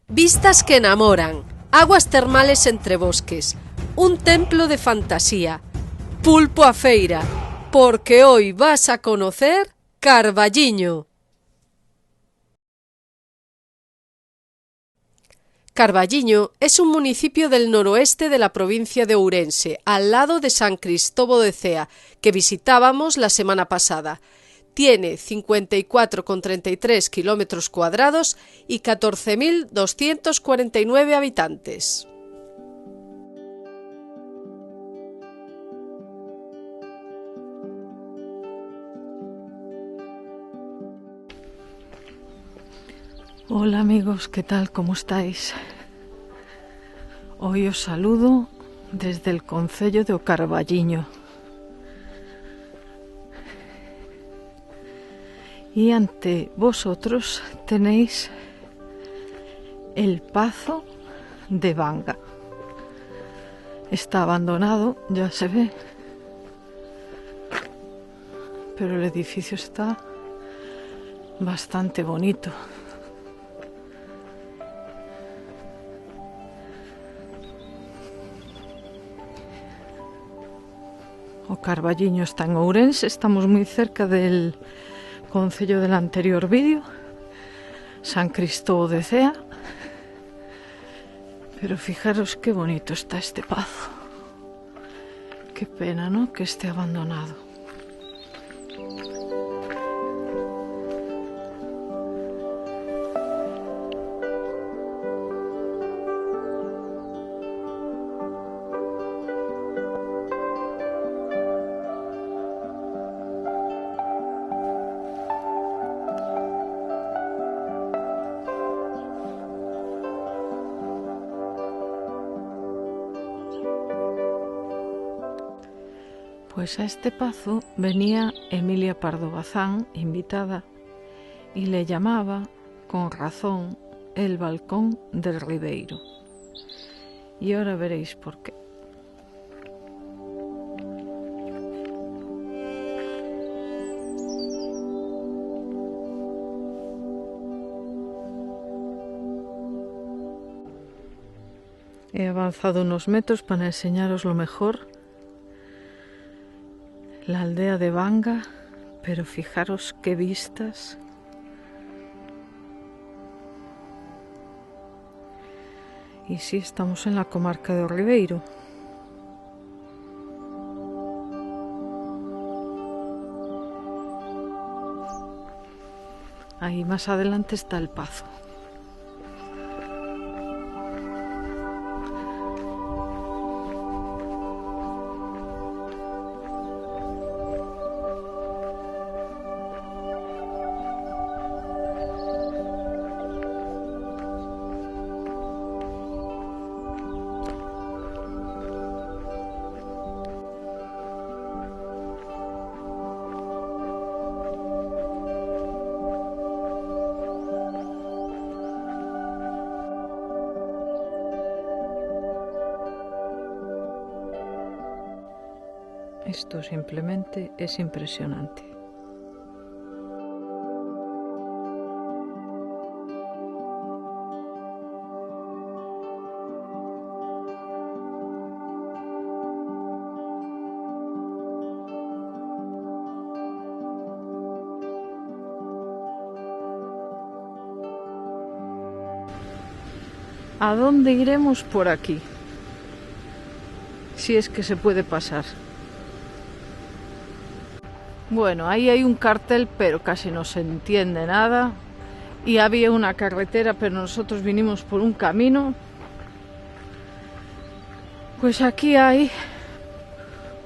Vistas que enamoran, aguas termales entre bosques, un templo de fantasía, pulpo a feira, porque hoy vas a conocer Carballiño. Carballiño es un municipio del noroeste de la provincia de Ourense, al lado de San Cristóbal de Cea, que visitábamos la semana pasada. Tiene 54,33 kilómetros cuadrados y 14.249 habitantes. Hola amigos, ¿qué tal? ¿Cómo estáis? Hoy os saludo desde el concello de O Carballiño. Y ante vosotros tenéis el Pazo de Vanga. Está abandonado, ya se ve, pero el edificio está bastante bonito. O Carballiño está en Ourense, estamos muy cerca del concello del anterior vídeo, San Cristóbal de Cea, pero fijaros qué bonito está este pazo. Qué pena, ¿no?, que esté abandonado. Pues a este pazo venía Emilia Pardo Bazán, invitada, y le llamaba, con razón, el balcón del Ribeiro. Y ahora veréis por qué. He avanzado unos metros para enseñaros lo mejor. La aldea de Vanga, pero fijaros qué vistas. Y sí, estamos en la comarca de O Ribeiro. Ahí más adelante está el Pazo. Esto simplemente es impresionante. ¿A dónde iremos por aquí? Si es que se puede pasar. Bueno, ahí hay un cartel, pero casi no se entiende nada. Y había una carretera, pero nosotros vinimos por un camino. Pues aquí hay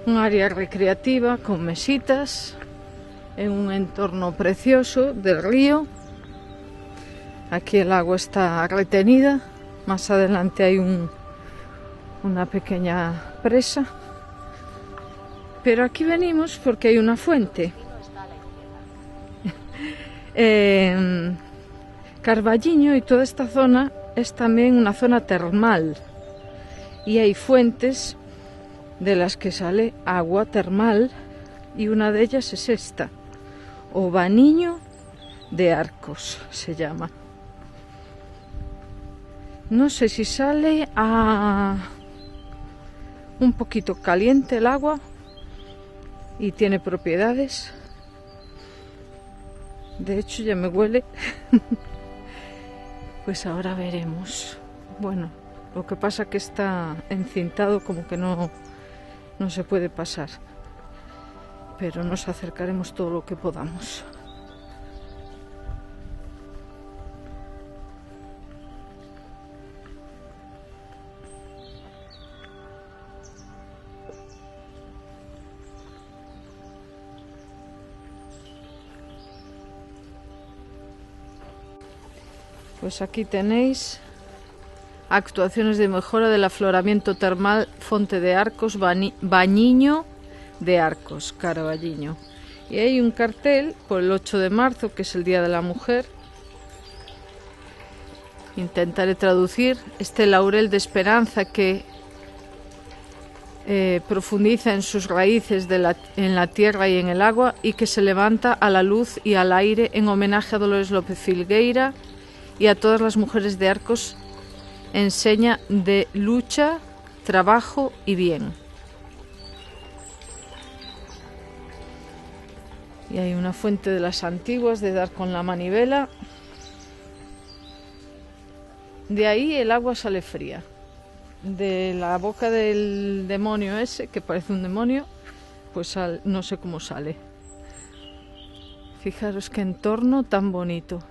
un área recreativa con mesitas en un entorno precioso del río. Aquí el agua está retenida. Más adelante hay una pequeña presa. Pero aquí venimos porque hay una fuente. Carballiño y toda esta zona es también una zona termal. Y hay fuentes de las que sale agua termal. Y una de ellas es esta. O Vaniño de Arcos se llama. No sé si sale a un poquito caliente el agua y tiene propiedades. De hecho ya me huele. Pues ahora veremos. Bueno, lo que pasa que está encintado, como que no se puede pasar. Pero nos acercaremos todo lo que podamos. Pues aquí tenéis actuaciones de mejora del afloramiento termal Fonte de Arcos, Bañiño de Arcos, Carballiño. Y hay un cartel por el 8 de marzo, que es el Día de la Mujer. Intentaré traducir este laurel de esperanza que profundiza en sus raíces en la tierra y en el agua, y que se levanta a la luz y al aire en homenaje a Dolores López Filgueira y a todas las mujeres de Arcos, enseña de lucha, trabajo y bien. Y hay una fuente de las antiguas de dar con la manivela. De ahí el agua sale fría. De la boca del demonio ese, que parece un demonio, pues no sé cómo sale. Fijaros qué entorno tan bonito.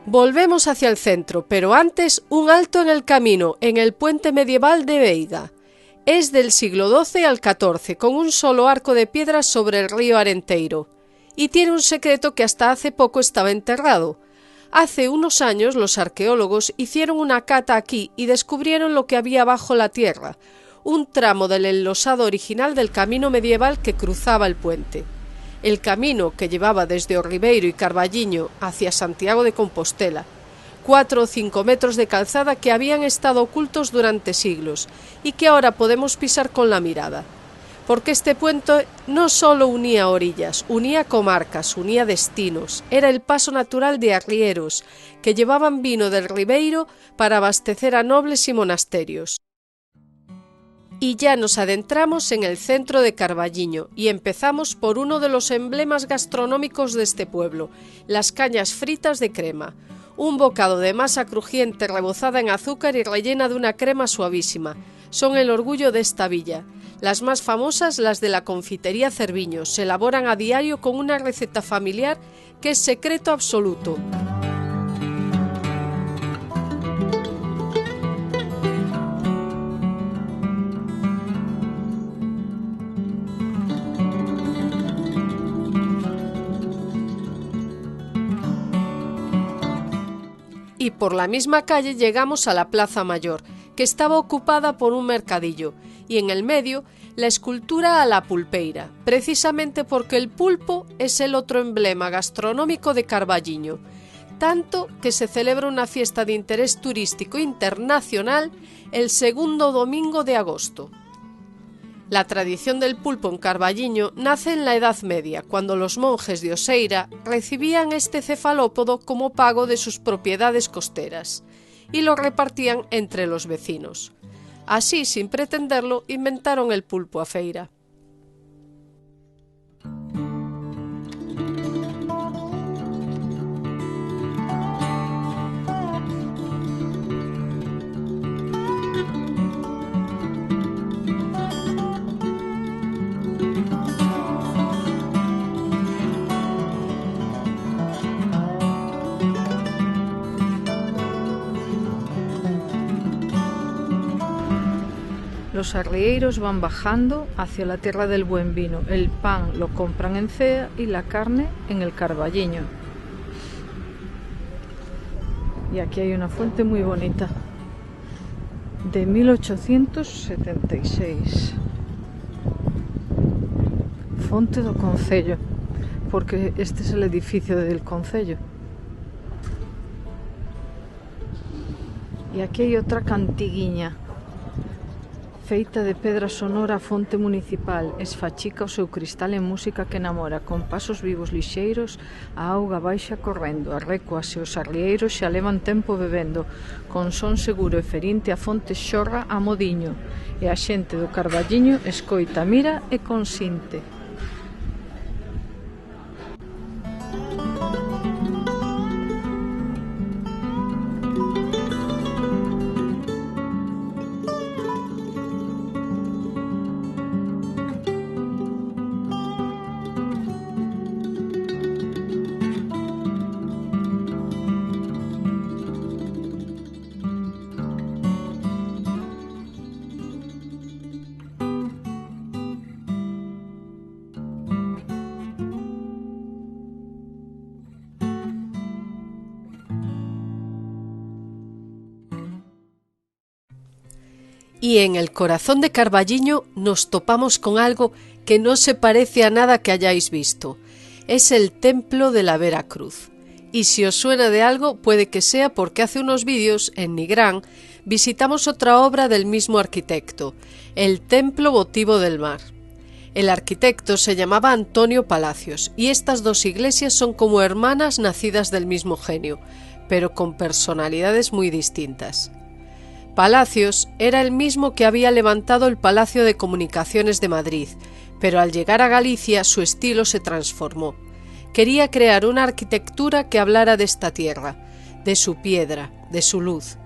Volvemos hacia el centro, pero antes un alto en el camino, en el puente medieval de Veiga. Es del siglo XII al XIV, con un solo arco de piedra sobre el río Arenteiro. Y tiene un secreto que hasta hace poco estaba enterrado. Hace unos años los arqueólogos hicieron una cata aquí y descubrieron lo que había bajo la tierra, un tramo del enlosado original del camino medieval que cruzaba el puente. El camino que llevaba desde Orribeiro y Carballiño hacia Santiago de Compostela, 4 o 5 metros de calzada que habían estado ocultos durante siglos y que ahora podemos pisar con la mirada. Porque este puente no solo unía orillas, unía comarcas, unía destinos, era el paso natural de arrieros que llevaban vino del Ribeiro para abastecer a nobles y monasterios. Y ya nos adentramos en el centro de Carballiño y empezamos por uno de los emblemas gastronómicos de este pueblo, las cañas fritas de crema, un bocado de masa crujiente rebozada en azúcar y rellena de una crema suavísima. Son el orgullo de esta villa. Las más famosas, las de la confitería Cerviño, se elaboran a diario con una receta familiar que es secreto absoluto. Y por la misma calle llegamos a la Plaza Mayor, que estaba ocupada por un mercadillo, y en el medio la escultura a la pulpeira, precisamente porque el pulpo es el otro emblema gastronómico de Carballiño, tanto que se celebra una fiesta de interés turístico internacional el segundo domingo de agosto. La tradición del pulpo en Carballiño nace en la Edad Media, cuando los monjes de Oseira recibían este cefalópodo como pago de sus propiedades costeras y lo repartían entre los vecinos. Así, sin pretenderlo, inventaron el pulpo a feira. Los arrieros van bajando hacia la tierra del buen vino. El pan lo compran en Cea y la carne en el Carballiño. Y aquí hay una fuente muy bonita, de 1876. Fonte do Concello, porque este es el edificio del Concello. Y aquí hay otra cantiguiña, feita de pedra sonora a fonte municipal, esfachica o seu cristal en música que enamora, con pasos vivos lixeiros, a auga baixa correndo, as recuas e os arrieiros xa levan tempo bebendo, con son seguro e ferinte a fonte xorra a modiño, e a xente do Carballiño escoita, mira e consinte. Y en el corazón de Carballiño nos topamos con algo que no se parece a nada que hayáis visto. Es el templo de la Veracruz. Y si os suena de algo, puede que sea porque hace unos vídeos, en Nigrán, visitamos otra obra del mismo arquitecto, el Templo Votivo del Mar. El arquitecto se llamaba Antonio Palacios, y estas dos iglesias son como hermanas nacidas del mismo genio, pero con personalidades muy distintas. Palacios era el mismo que había levantado el Palacio de Comunicaciones de Madrid, pero al llegar a Galicia su estilo se transformó. Quería crear una arquitectura que hablara de esta tierra, de su piedra, de su luz.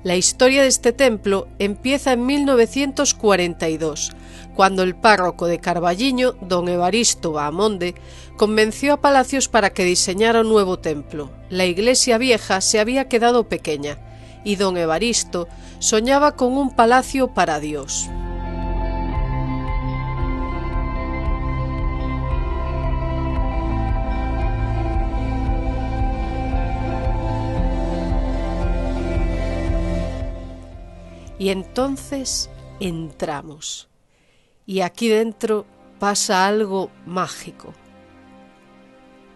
La historia de este templo empieza en 1942, cuando el párroco de Carballiño, don Evaristo Bahamonde, convenció a Palacios para que diseñara un nuevo templo. La iglesia vieja se había quedado pequeña, y don Evaristo soñaba con un palacio para Dios. Y entonces entramos. Y aquí dentro pasa algo mágico.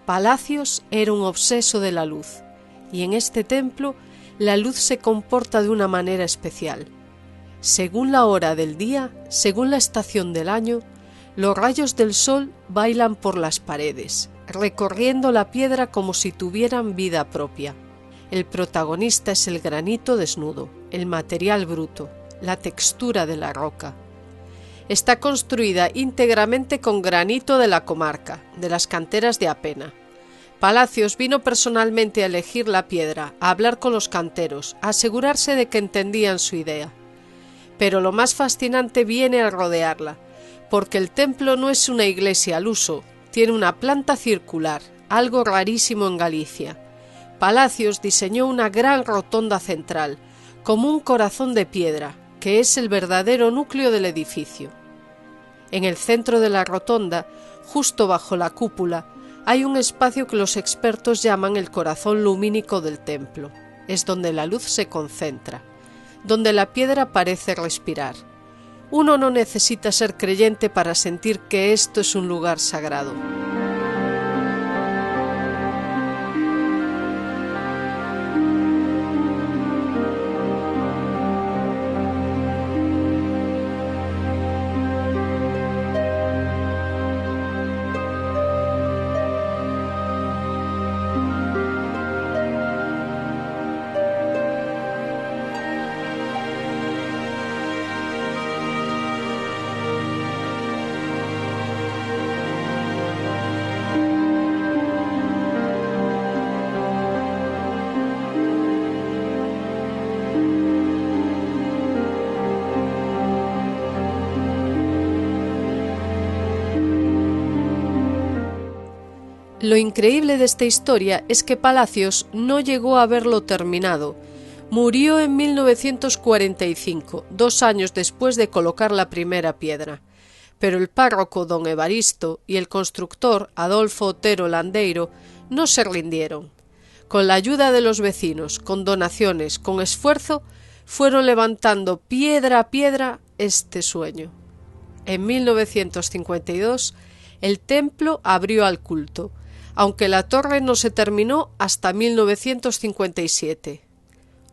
Palacios era un obseso de la luz, y en este templo la luz se comporta de una manera especial. Según la hora del día, según la estación del año, los rayos del sol bailan por las paredes, recorriendo la piedra como si tuvieran vida propia. El protagonista es el granito desnudo, el material bruto, la textura de la roca. Está construida íntegramente con granito de la comarca, de las canteras de Apena. Palacios vino personalmente a elegir la piedra, a hablar con los canteros, a asegurarse de que entendían su idea. Pero lo más fascinante viene al rodearla, porque el templo no es una iglesia al uso, tiene una planta circular, algo rarísimo en Galicia. Palacios diseñó una gran rotonda central, como un corazón de piedra, que es el verdadero núcleo del edificio. En el centro de la rotonda, justo bajo la cúpula, hay un espacio que los expertos llaman el corazón lumínico del templo. Es donde la luz se concentra, donde la piedra parece respirar. Uno no necesita ser creyente para sentir que esto es un lugar sagrado. Lo increíble de esta historia es que Palacios no llegó a verlo terminado. Murió en 1945, 2 años después de colocar la primera piedra. Pero el párroco don Evaristo y el constructor Adolfo Otero Landeiro no se rindieron. Con la ayuda de los vecinos, con donaciones, con esfuerzo, fueron levantando piedra a piedra este sueño. En 1952, el templo abrió al culto, aunque la torre no se terminó hasta 1957.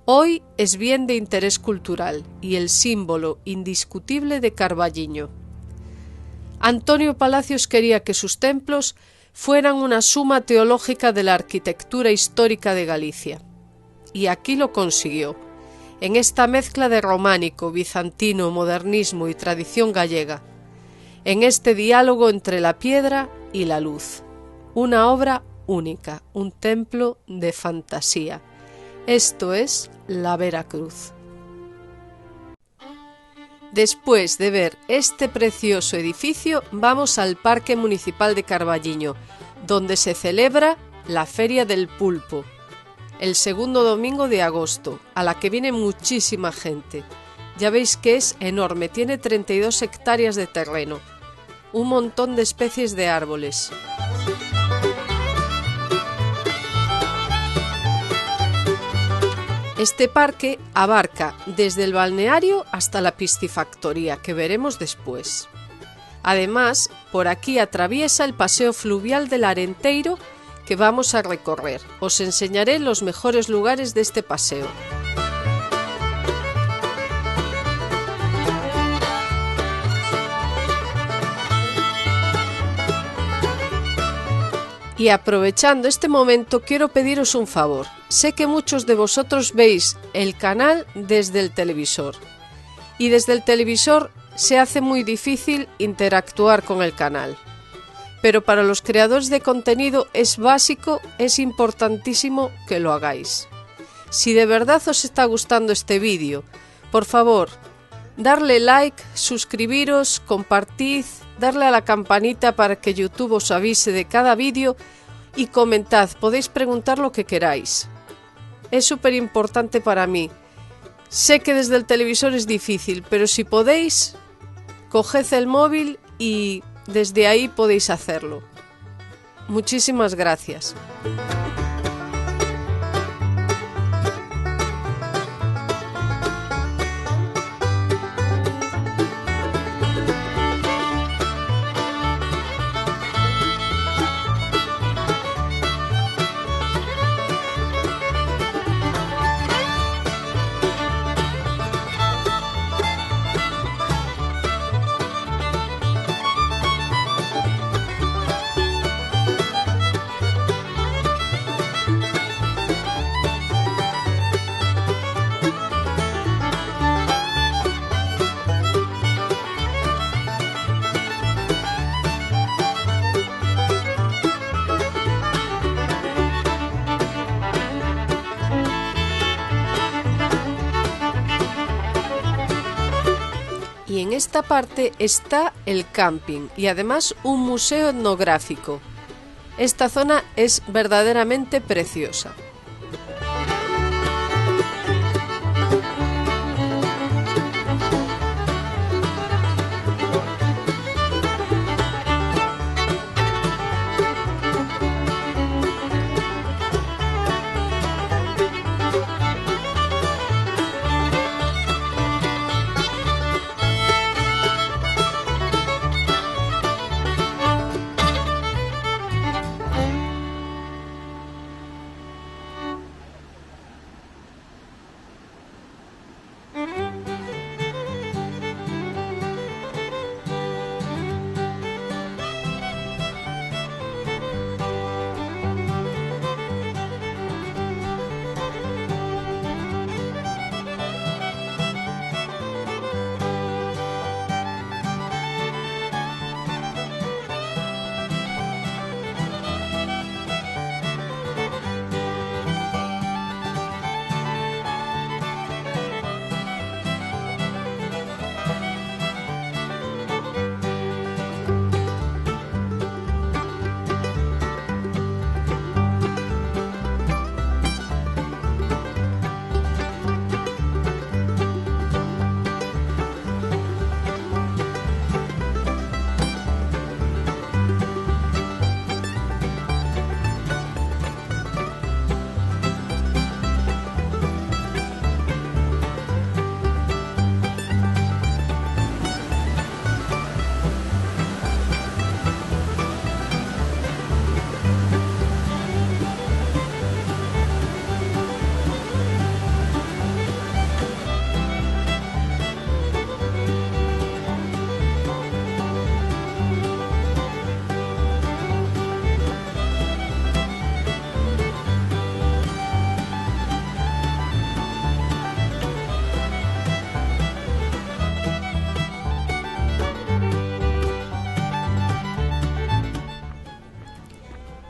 Hoy es bien de interés cultural y el símbolo indiscutible de Carballiño. Antonio Palacios quería que sus templos fueran una suma teológica de la arquitectura histórica de Galicia. Y aquí lo consiguió, en esta mezcla de románico, bizantino, modernismo y tradición gallega, en este diálogo entre la piedra y la luz. Una obra única, un templo de fantasía. Esto es la Veracruz. Después de ver este precioso edificio, vamos al Parque Municipal de Carballiño, donde se celebra la Feria del Pulpo, el segundo domingo de agosto, a la que viene muchísima gente. Ya veis que es enorme, tiene 32 hectáreas de terreno, un montón de especies de árboles. Este parque abarca desde el balneario hasta la piscifactoría, que veremos después. Además, por aquí atraviesa el paseo fluvial del Arenteiro, que vamos a recorrer. Os enseñaré los mejores lugares de este paseo. Y aprovechando este momento, quiero pediros un favor. Sé que muchos de vosotros veis el canal desde el televisor. Y desde el televisor se hace muy difícil interactuar con el canal. Pero para los creadores de contenido es básico, es importantísimo que lo hagáis. Si de verdad os está gustando este vídeo, por favor, darle like, suscribiros, compartid, darle a la campanita para que YouTube os avise de cada vídeo y comentad, podéis preguntar lo que queráis. Es súper importante para mí. Sé que desde el televisor es difícil, pero si podéis, coged el móvil y desde ahí podéis hacerlo. Muchísimas gracias. Y en esta parte está el camping y además un museo etnográfico. Esta zona es verdaderamente preciosa.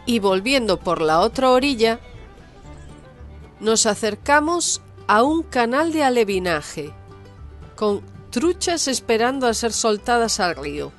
Y volviendo por la otra orilla, nos acercamos a un canal de alevinaje, con truchas esperando a ser soltadas al río.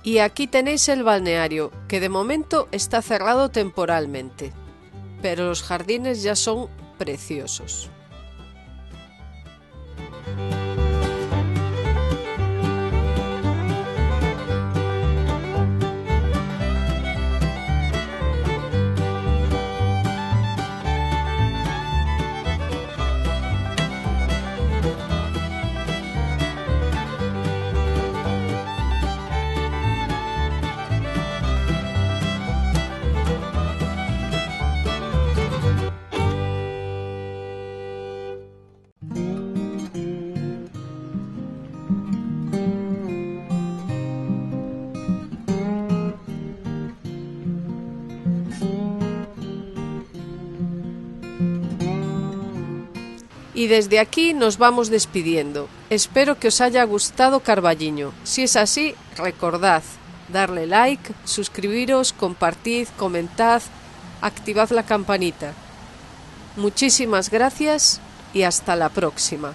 Y aquí tenéis el balneario, que de momento está cerrado temporalmente, pero los jardines ya son preciosos. Y desde aquí nos vamos despidiendo. Espero que os haya gustado Carballiño. Si es así, recordad darle like, suscribiros, compartid, comentad, activad la campanita. Muchísimas gracias y hasta la próxima.